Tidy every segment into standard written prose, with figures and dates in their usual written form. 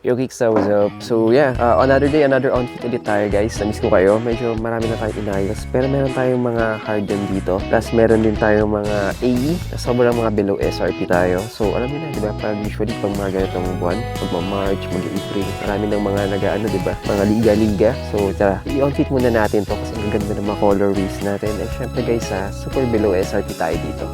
Yo Geeks, what's up? So yeah, another day, another outfit ulit tayo guys. Namiss ko kayo. Medyo marami na tayong inayos. Pero meron tayong mga Harden dito. Plus meron din tayong mga AE. Sobrang mga below SRP tayo. So alam niyo na, di ba? Pag usually pag mga ganitong buwan, pag March, mag-April, marami ng mga nag-ano, di ba? Mga liga-liga. So tara, i-outfit muna natin to kasi ang ganda ng mga colorways natin. And syempre guys, super below SRP tayo dito.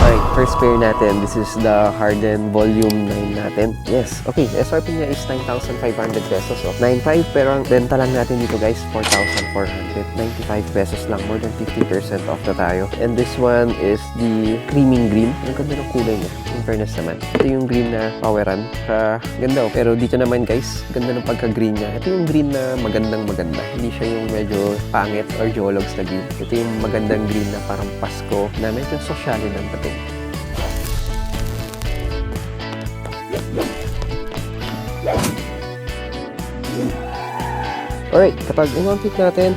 Alright, first pair natin. This is the Harden Volume 9 natin. Yes, okay. SRP niya is 9,500 pesos. So, 9,500 pero ang benta lang natin dito guys, 4,495 pesos lang. More than 50% off na tayo. And this one is the creaming green. Ang ganda ng kulay niya. In fairness naman. Ito yung green na poweran. Ganda oh. Pero dito naman guys, ganda ng pagka-green niya. Ito yung green na magandang maganda. Hindi siya yung medyo pangit or jologs na green. Ito yung magandang green na parang Pasko na medyo sosyalin ang pating. Alright, kapag in-outfit natin,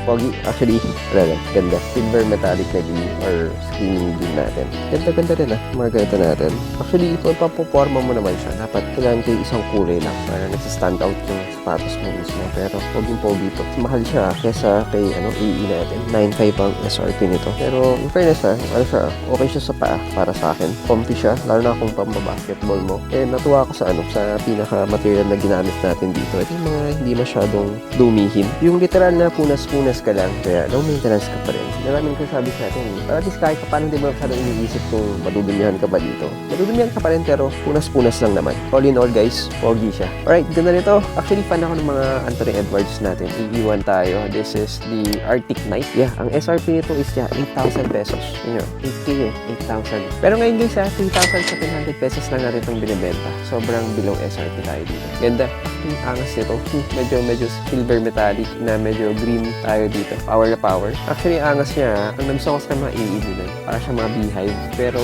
pogi, actually, ganda. Silver metallic na green or screaming green natin. Ganda-ganda rin mga ganito natin. Actually, ito ang papuporma mo naman siya. Dapat kailangan kayo isang kulay lang para nagsistand out yung sapatos mo mismo. Pero, poging-pogi ito. Mahal siya kesa kay AE natin. 9,500 ang SRP nito. Pero, in fairness okay siya sa paa para sa akin. Comfy siya, lalo na kung pambabasketball mo. And natuwa ako sa pinaka-material na ginamit natin dito. Ito yung mga hindi masyadong dumihin. Yung literal na punas-punas ka lang, kaya low maintenance ka pa rin. Maraming kasabi sa atin, at least kahit pa paano di mo masyadong iniisip kung madudumihan ka ba dito. Madudumihan ka pa rin pero punas-punas lang naman. All in all guys, pogi siya. Alright, ganda nito. Actually, fan ako ng mga Anthony Edwards natin. EE1 tayo. This is the Arctic Knight. Yeah, ang SRP nito is 8,000 pesos. Yun yun, 8K 8,000. Pero ngayon guys 3,700 pesos lang natin itong binibenta. Sobrang below SRP tayo dito. Ganda. Yung angas nito. Medyo silver metallic na medyo green tayo dito. Power na power. Actually, angas niya. Ang nagustuhan ko sa mga AE dito. Para siya mga beehive. Pero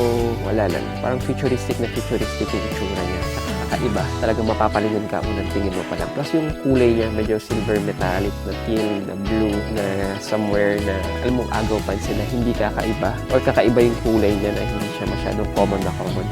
wala lang. Parang futuristic yung itsura niya. Kakaiba. Talagang mapapalingon ka unang tingin mo pa lang. Plus yung kulay niya, medyo silver metallic na teal, na blue, na somewhere na alam mo, agaw pansin na hindi kakaiba. Or kakaiba yung kulay niya na hindi siya masyadong common.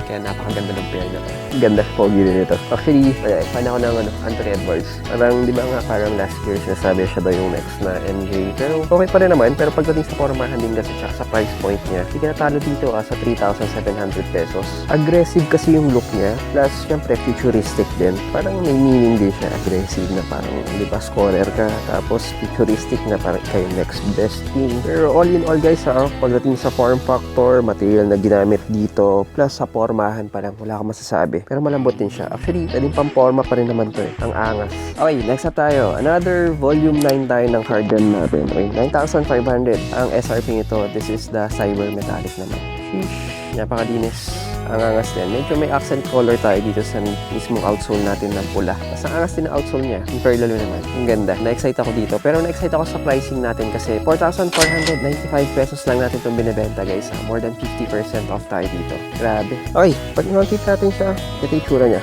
Kaya napakaganda ng pair na to. Ganda, pogi din ito. Actually, fan ako ng Anthony Edwards. Parang, di ba nga, parang last year sinasabi siya daw yung next na MJ. Pero okay pa rin naman. Pero pagdating sa formahan din kasi siya sa price point niya, hindi ka natalo dito sa 3,700 pesos. Aggressive kasi yung look niya. Plus, syempre, futuristic din. Parang may meaning din siya. Aggressive na parang, di ba, scorer ka. Tapos, futuristic na parang kayo next best thing. Pero all in all guys, pagdating sa form factor, material na ginamit dito, plus sa formahan pa lang, wala akong masasabi. Pero malambot din siya. Actually, pwedeng pang-forma pa rin naman to eh. Ang angas. Okay, next na tayo. Another volume 9 tayo ng Harden natin. Okay, 9,500 ang SRP nito. This is the cyber metallic naman. Sheesh. Napakadinis. Ang angas din. Medyo may accent color tayo dito sa mismong outsole natin ng pula. Mas ang angas din ang outsole niya. Super lalo naman. Ang ganda. Na-excite ako dito. Pero na-excite ako sa pricing natin kasi 4,495 pesos lang natin itong binibenta guys. More than 50% off tayo dito. Grabe. Okay, pag in-outfit natin siya, ito yung tsura niya.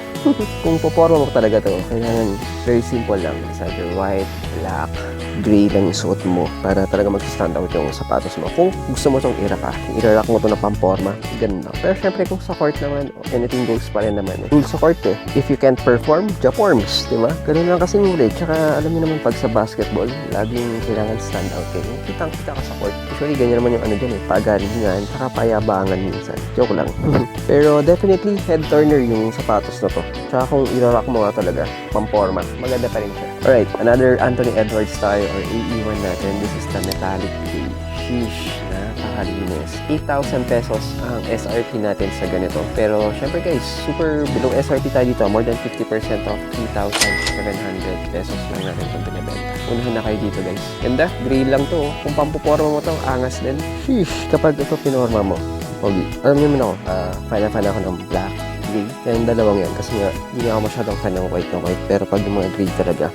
Kung poporma mo talaga to, kailangan very simple lang. It's either white, black, gray lang yung suot mo para talaga mag-stand out yung sapatos mo. Kung gusto mo itong i-rack mo ito na pamporma, ganda. Pero syempre kung sa court naman, anything goes pa rin naman eh. Rule sa court eh. If you can't perform, japorms, di ba? Ganun lang kasi yung rate. Tsaka alam niyo naman pag sa basketball, laging kailangan stand out kayo. Kitang-kita ka sa court. Usually ganyan naman yung dyan eh. Pagalingan, tsaka payabangan minsan. Joke lang. Pero definitely head turner yung sapatos na to. Tsaka kung i-rack mo nga talaga, pamporma, maganda pa rin siya. Alright, another Anthony Edwards tayo or AE1 natin. This is the metallic green. Sheesh, napakalinis. 8,000 pesos ang SRP natin sa ganito. Pero syempre guys, super below SRP tayo dito. More than 50% off, 3,700 pesos lang natin itong binibenta. Unahan na kayo dito guys. Ganda, gray lang to. Kung pampuporma mo to, angas din. Sheesh, kapag ito pinorma mo, pogi. Alam niyo naman ako, fan ako ng black. Gray. Kaya yung dalawang yan. Kasi nga, hindi ako masyadong fan ng white na white. Pero pag yung mga gray talaga,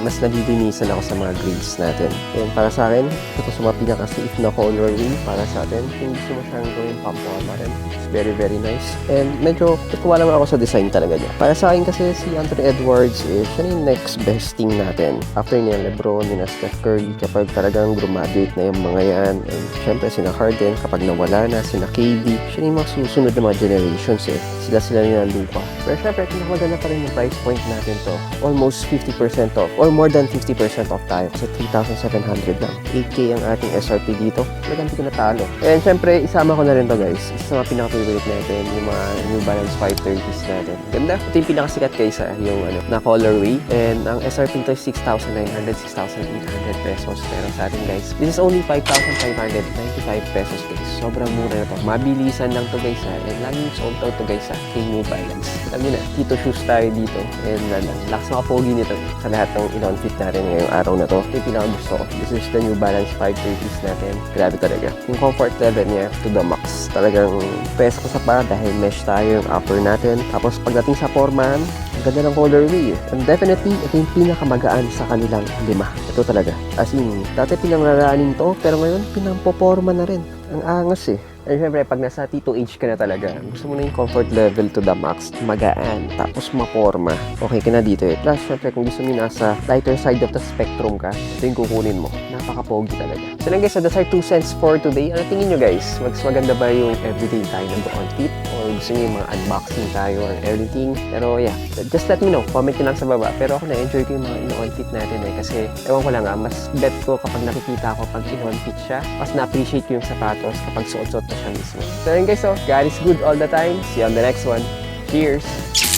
mas nalilinisan ako sa mga grays natin. And para sa akin, ito sa mga pinaka-safe na colorway para sa atin. Kung gusto mo siyang gawin pampuama rin. It's very, very nice. And medyo, tutuwa naman ako sa design talaga niya. Para sa akin kasi si Anthony Edwards siya yung next best thing natin. After niya Lebron, nila Steph Curry, kapag talagang graduate na yung mga yan. And syempre, sina Harden, kapag nawala na, sina KD, siya yung mga susunod na mga generations eh. Sila kanina lupa. Pero syempre, pinakamaganda pa rin yung price point natin to. Almost 50% off or more than 50% off tayo kasi 3,700 lang. 8K ang ating SRP dito. Talagang hindi ko natalo. And syempre, isama ko na rin to guys. Isa sa mga pinaka-favorite natin, yung mga New Balance 530s natin. Ganda. Ito yung pinakasikat kaysa yung na colorway. And ang SRP to is 6,900, 6,800 pesos. Pero sa atin guys, this is only 5,595 pesos guys. Sobrang mura na to. Mabilisan lang to guys ha. And laging sold out to guys ha. Kay New Balance. Alam nyo na, Tito shoes tayo dito. And lakas makapogi nito sa lahat ng in-on-fit natin ngayong araw na to. Ito yung pinaka-gusto ko. This is the New Balance 530s natin. Grabe talaga. Yung comfort level niya to the max. Talagang peso ko sa pa dahil mesh tayo yung upper natin. Tapos pagdating sa forman, ang ganda ng colorway. And definitely, ito yung pinakamagaan sa kanilang 5. Ito talaga. As in, dati pinanglalaning to, pero ngayon pinampoporma na rin. Ang angas eh. And syempre, pag nasa Tito age ka na talaga, gusto mo na yung comfort level to the max, magaan, tapos maporma. Okay ka na dito eh. Plus, syempre, kung gusto mo nasa lighter side of the spectrum ka, ito yung kukunin mo. Napaka-pogi talaga. So lang guys, so that's our 2 cents for today. Ano tingin nyo guys? Mas maganda ba yung everyday tayo nag-on fit? Or gusto nyo yung mga unboxing tayo or everything? Pero yeah, just let me know. Comment nyo lang sa baba. Pero ako na-enjoy ko yung mga in-on fit natin eh. Kasi, ewan ko lang mas bet ko kapag nakikita ko pag in-on fit siya, mas na-appreciate ko yung sapatos kapag suot-suot na siya mismo. So yun guys, so God is good all the time. See you on the next one. Cheers!